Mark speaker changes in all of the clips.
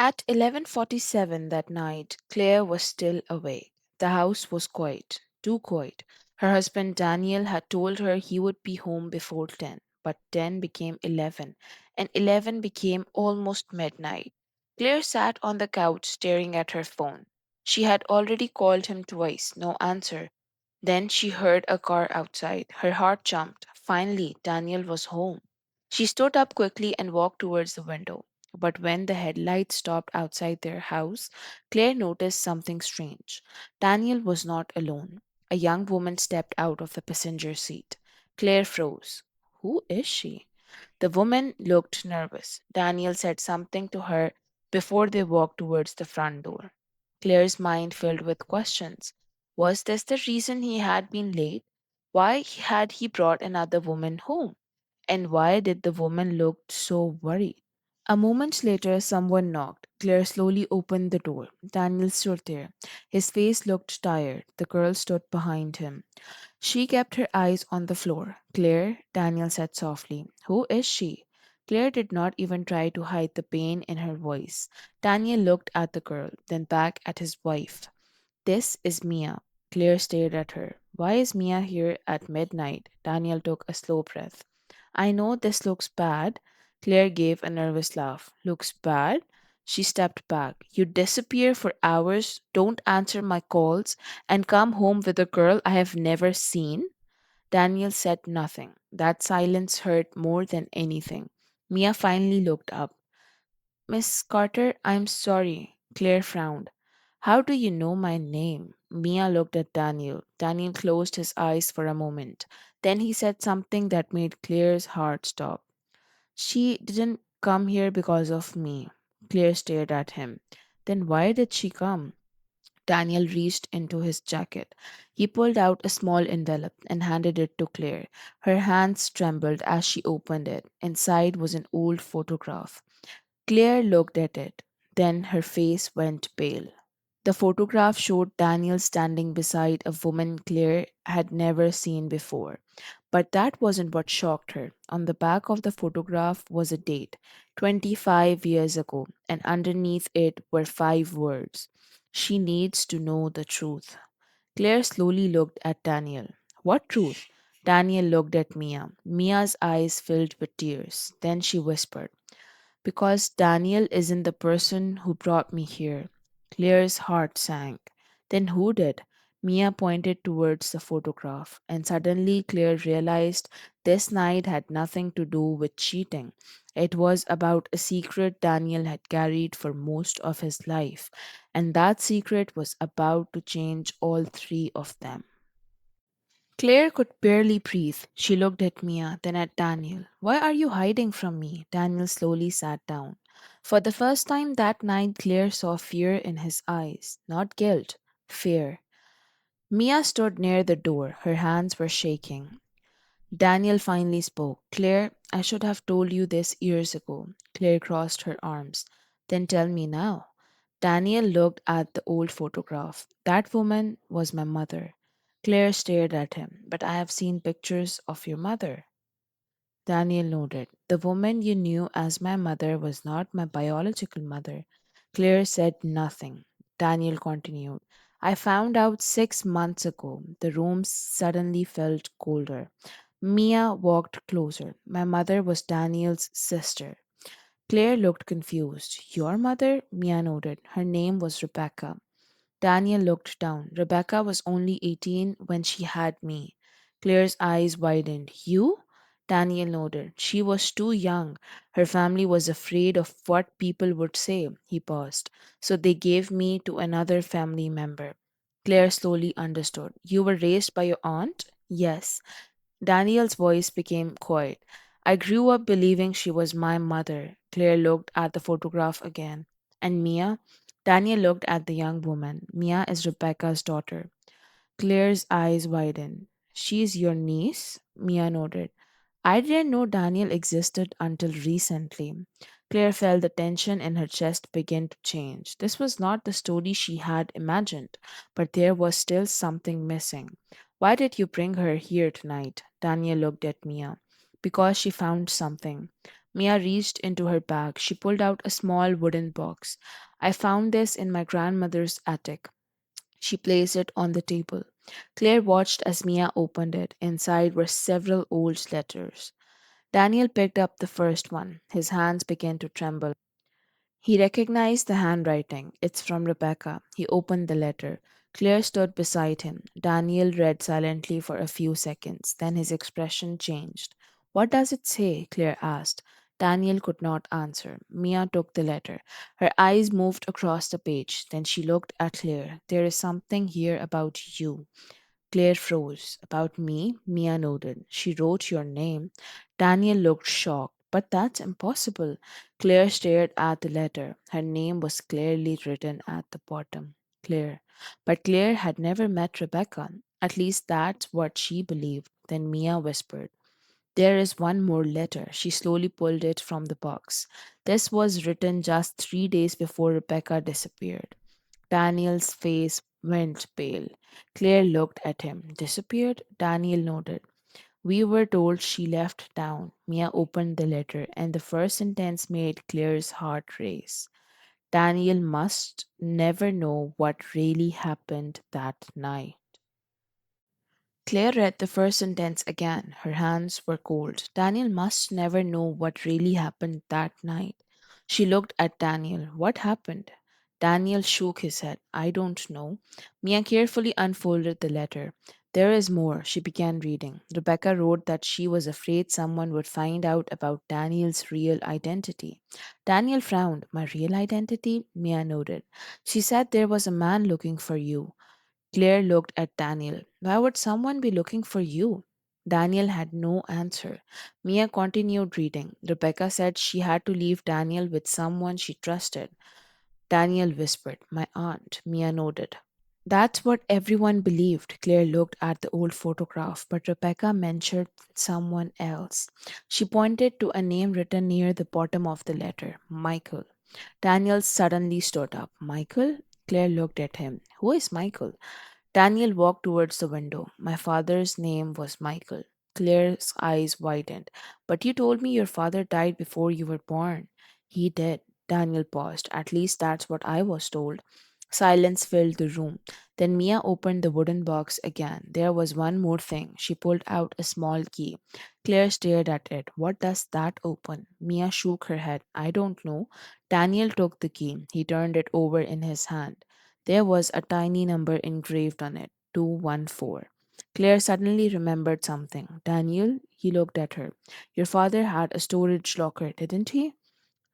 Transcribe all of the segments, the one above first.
Speaker 1: At 11:47 that night, Claire was still awake. The house was quiet, too quiet. Her husband Daniel had told her he would be home before 10, but 10 became 11, and 11 became almost midnight. Claire sat on the couch staring at her phone. She had already called him twice, no answer. Then she heard a car outside. Her heart jumped. Finally, Daniel was home. She stood up quickly and walked towards the window. But when the headlights stopped outside their house, Claire noticed something strange. Daniel was not alone. A young woman stepped out of the passenger seat. Claire froze. Who is she? The woman looked nervous. Daniel said something to her before they walked towards the front door. Claire's mind filled with questions. Was this the reason he had been late? Why had he brought another woman home? And why did the woman look so worried? A moment later, someone knocked. Claire slowly opened the door. Daniel stood there. His face looked tired. The girl stood behind him. She kept her eyes on the floor. Claire, Daniel said softly. Who is she? Claire did not even try to hide the pain in her voice. Daniel looked at the girl, then back at his wife. This is Mia. Claire stared at her. Why is Mia here at midnight? Daniel took a slow breath. I know this looks bad. Claire gave a nervous laugh. Looks bad? She stepped back. You disappear for hours, don't answer my calls, and come home with a girl I have never seen? Daniel said nothing. That silence hurt more than anything. Mia finally looked up. Miss Carter, I'm sorry. Claire frowned. How do you know my name? Mia looked at Daniel. Daniel closed his eyes for a moment. Then he said something that made Claire's heart stop. She didn't come here because of me. Claire stared at him. Then why did she come? Daniel reached into his jacket. He pulled out a small envelope and handed it to Claire. Her hands trembled as she opened it. Inside was an old photograph. Claire looked at it. Then her face went pale. The photograph showed Daniel standing beside a woman Claire had never seen before. But that wasn't what shocked her. On the back of the photograph was a date, 25 years ago, and underneath it were five words. She needs to know the truth. Claire slowly looked at Daniel. What truth? Daniel looked at Mia. Mia's eyes filled with tears. Then she whispered, because Daniel isn't the person who brought me here. Claire's heart sank. Then who did? Mia pointed towards the photograph, and suddenly Claire realized this night had nothing to do with cheating. It was about a secret Daniel had carried for most of his life, and that secret was about to change all three of them. Claire could barely breathe. She looked at Mia, then at Daniel. Why are you hiding from me? Daniel slowly sat down. For the first time that night, Claire saw fear in his eyes. Not guilt, fear. Mia stood near the door. Her hands were shaking. Daniel finally spoke. Claire, I should have told you this years ago. Claire crossed her arms. Then tell me now. Daniel looked at the old photograph. That woman was my mother. Claire stared at him. But I have seen pictures of your mother. Daniel nodded. The woman you knew as my mother was not my biological mother. Claire said nothing. Daniel continued. I found out 6 months ago. The room suddenly felt colder. Mia walked closer. My mother was Daniel's sister. Claire looked confused. Your mother? Mia nodded. Her name was Rebecca. Daniel looked down. Rebecca was only 18 when she had me. Claire's eyes widened. You? Daniel nodded. She was too young. Her family was afraid of what people would say. He paused. So they gave me to another family member. Claire slowly understood. You were raised by your aunt? Yes. Daniel's voice became quiet. I grew up believing she was my mother. Claire looked at the photograph again. And Mia? Daniel looked at the young woman. Mia is Rebecca's daughter. Claire's eyes widened. She's your niece? Mia nodded. I didn't know Daniel existed until recently. Claire felt the tension in her chest begin to change. This was not the story she had imagined, but there was still something missing. Why did you bring her here tonight? Daniel looked at Mia. Because she found something. Mia reached into her bag. She pulled out a small wooden box. I found this in my grandmother's attic. She placed it on the table. Claire watched as Mia opened it. Inside were several old letters. Daniel picked up the first one. His hands began to tremble. He recognized the handwriting. It's from Rebecca. He opened the letter. Claire stood beside him. Daniel read silently for a few seconds. Then his expression changed. What does it say? Claire asked. Daniel could not answer. Mia took the letter. Her eyes moved across the page. Then she looked at Claire. There is something here about you. Claire froze. About me? Mia nodded. She wrote your name. Daniel looked shocked. But that's impossible. Claire stared at the letter. Her name was clearly written at the bottom. Claire. But Claire had never met Rebecca. At least that's what she believed. Then Mia whispered, there is one more letter. She slowly pulled it from the box. This was written just 3 days before Rebecca disappeared. Daniel's face went pale. Claire looked at him. Disappeared? Daniel nodded. We were told she left town. Mia opened the letter, and the first sentence made Claire's heart race. Daniel must never know what really happened that night. Claire read the first sentence again. Her hands were cold. Daniel must never know what really happened that night. She looked at Daniel. What happened? Daniel shook his head. I don't know. Mia carefully unfolded the letter. There is more, she began reading. Rebecca wrote that she was afraid someone would find out about Daniel's real identity. Daniel frowned. My real identity? Mia nodded. She said there was a man looking for you. Claire looked at Daniel. Why would someone be looking for you? Daniel had no answer. Mia continued reading. Rebecca said she had to leave Daniel with someone she trusted. Daniel whispered, my aunt. Mia nodded. That's what everyone believed. Claire looked at the old photograph, but Rebecca mentioned someone else. She pointed to a name written near the bottom of the letter, Michael. Daniel suddenly stood up. Michael? Claire looked at him. Who is Michael? Daniel walked towards the window. My father's name was Michael. Claire's eyes widened. But you told me your father died before you were born. He did. Daniel paused. At least that's what I was told. Silence filled the room. Then Mia opened the wooden box again. There was one more thing. She pulled out a small key. Claire stared at it. What does that open? Mia shook her head. I don't know. Daniel took the key. He turned it over in his hand. There was a tiny number engraved on it 214. Claire suddenly remembered something. Daniel, he looked at her. Your father had a storage locker, didn't he?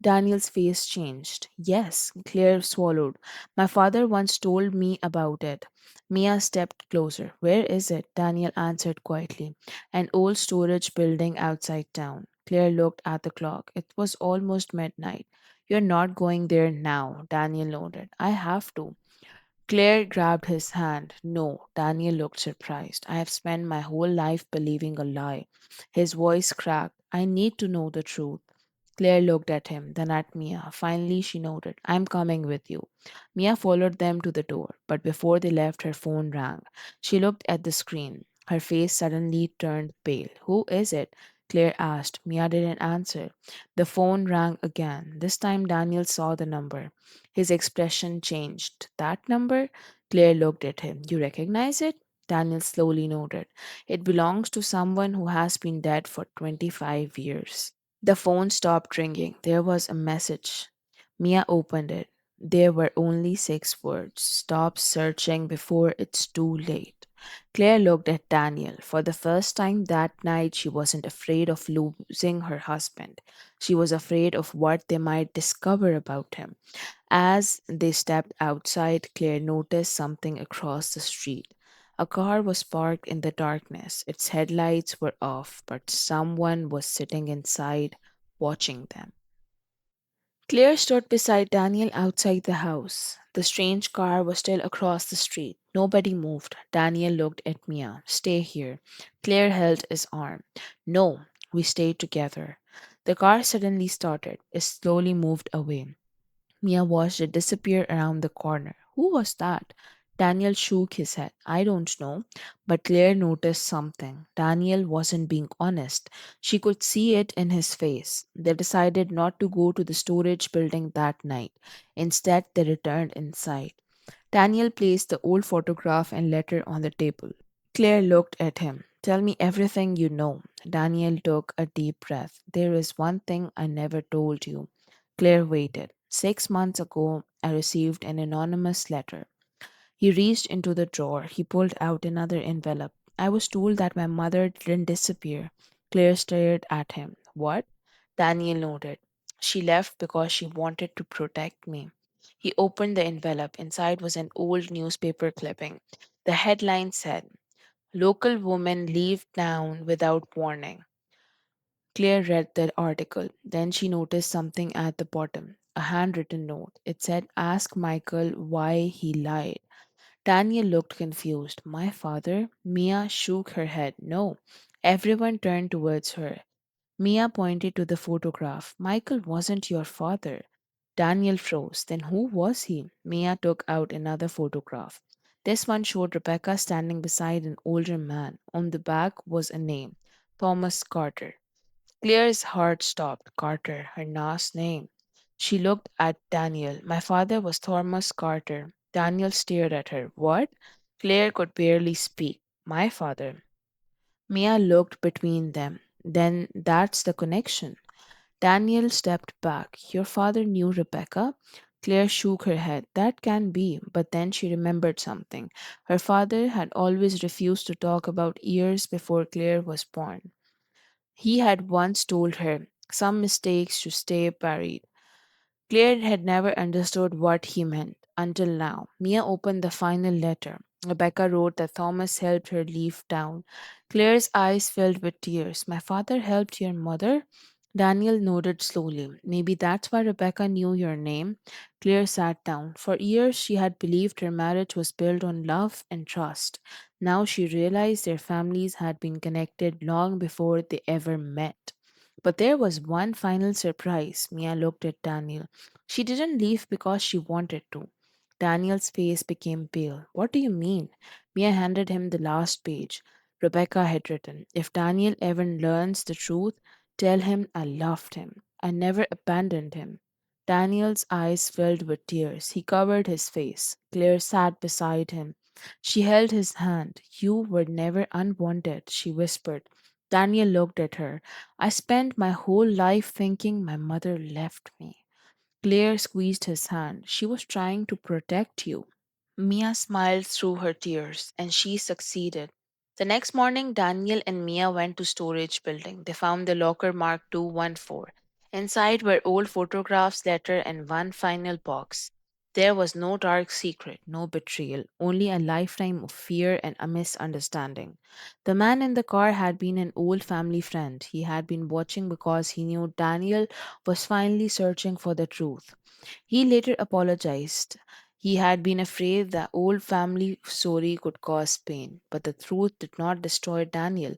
Speaker 1: Daniel's face changed. Yes, Claire swallowed. My father once told me about it. Mia stepped closer. Where is it? Daniel answered quietly. An old storage building outside town. Claire looked at the clock. It was almost midnight. You're not going there now, Daniel nodded. I have to. Claire grabbed his hand. No, Daniel looked surprised. I have spent my whole life believing a lie. His voice cracked. I need to know the truth. Claire looked at him, then at Mia. Finally, she nodded. I'm coming with you. Mia followed them to the door, but before they left, her phone rang. She looked at the screen. Her face suddenly turned pale. Who is it? Claire asked. Mia didn't answer. The phone rang again. This time, Daniel saw the number. His expression changed. That number? Claire looked at him. You recognize it? Daniel slowly nodded. It belongs to someone who has been dead for 25 years. The phone stopped ringing. There was a message. Mia opened it. There were only 6 words. Stop searching before it's too late. Claire looked at Daniel. For the first time that night, she wasn't afraid of losing her husband. She was afraid of what they might discover about him. As they stepped outside, Claire noticed something across the street. A car was parked in the darkness. Its headlights were off, but someone was sitting inside, watching them. Claire stood beside Daniel outside the house. The strange car was still across the street. Nobody moved. Daniel looked at Mia. Stay here. Claire held his arm. No, we stayed together. The car suddenly started. It slowly moved away. Mia watched it disappear around the corner. Who was that? Daniel shook his head. I don't know. But Claire noticed something. Daniel wasn't being honest. She could see it in his face. They decided not to go to the storage building that night. Instead, they returned inside. Daniel placed the old photograph and letter on the table. Claire looked at him. Tell me everything you know. Daniel took a deep breath. There is one thing I never told you. Claire waited. 6 months ago, I received an anonymous letter. He reached into the drawer. He pulled out another envelope. I was told that my mother didn't disappear. Claire stared at him. What? Daniel nodded. She left because she wanted to protect me. He opened the envelope. Inside was an old newspaper clipping. The headline said, Local woman leave town without warning. Claire read the article. Then she noticed something at the bottom, a handwritten note. It said, Ask Michael why he lied. Tanya looked confused. My father? Mia shook her head. No. Everyone turned towards her. Mia pointed to the photograph. Michael wasn't your father. Daniel froze. Then who was he? Mia took out another photograph. This one showed Rebecca standing beside an older man. On the back was a name, Thomas Carter. Claire's heart stopped. Carter, her last name. She looked at Daniel. My father was Thomas Carter. Daniel stared at her. What? Claire could barely speak. My father. Mia looked between them. Then that's the connection. Daniel stepped back. Your father knew Rebecca? Claire shook her head. That can be, but then she remembered something. Her father had always refused to talk about years before Claire was born. He had once told her, some mistakes should stay buried. Claire had never understood what he meant until now. Mia opened the final letter. Rebecca wrote that Thomas helped her leave town. Claire's eyes filled with tears. My father helped your mother? Daniel nodded slowly. Maybe that's why Rebecca knew your name. Claire sat down. For years she had believed her marriage was built on love and trust. Now she realized their families had been connected long before they ever met. But there was one final surprise. Mia looked at Daniel. She didn't leave because she wanted to. Daniel's face became pale. What do you mean? Mia handed him the last page. Rebecca had written, If Daniel ever learns the truth, tell him I loved him. I never abandoned him. Daniel's eyes filled with tears. He covered his face. Claire sat beside him. She held his hand. You were never unwanted, she whispered. Daniel looked at her. I spent my whole life thinking my mother left me. Claire squeezed his hand. She was trying to protect you. Mia smiled through her tears, and she succeeded. The next morning, Daniel and Mia went to storage building. They found the locker marked 214. Inside were old photographs, letter, and one final box. There was no dark secret, no betrayal, only a lifetime of fear and a misunderstanding. The man in the car had been an old family friend. He had been watching because he knew Daniel was finally searching for the truth. He later apologized. He had been afraid the old family story could cause pain, but the truth did not destroy Daniel.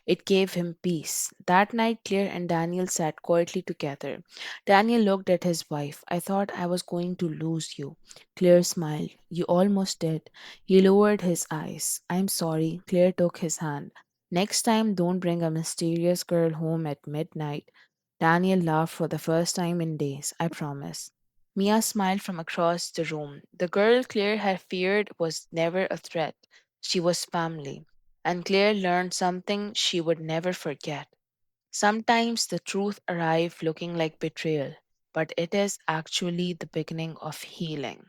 Speaker 1: It gave him peace. That night, Claire and Daniel sat quietly together. Daniel looked at his wife. I thought I was going to lose you. Claire smiled. You almost did. He lowered his eyes. I'm sorry. Claire took his hand. Next time, don't bring a mysterious girl home at midnight. Daniel laughed for the first time in days. I promise. Mia smiled from across the room. The girl Claire had feared was never a threat. She was family. And Claire learned something she would never forget. Sometimes the truth arrives looking like betrayal, but it is actually the beginning of healing.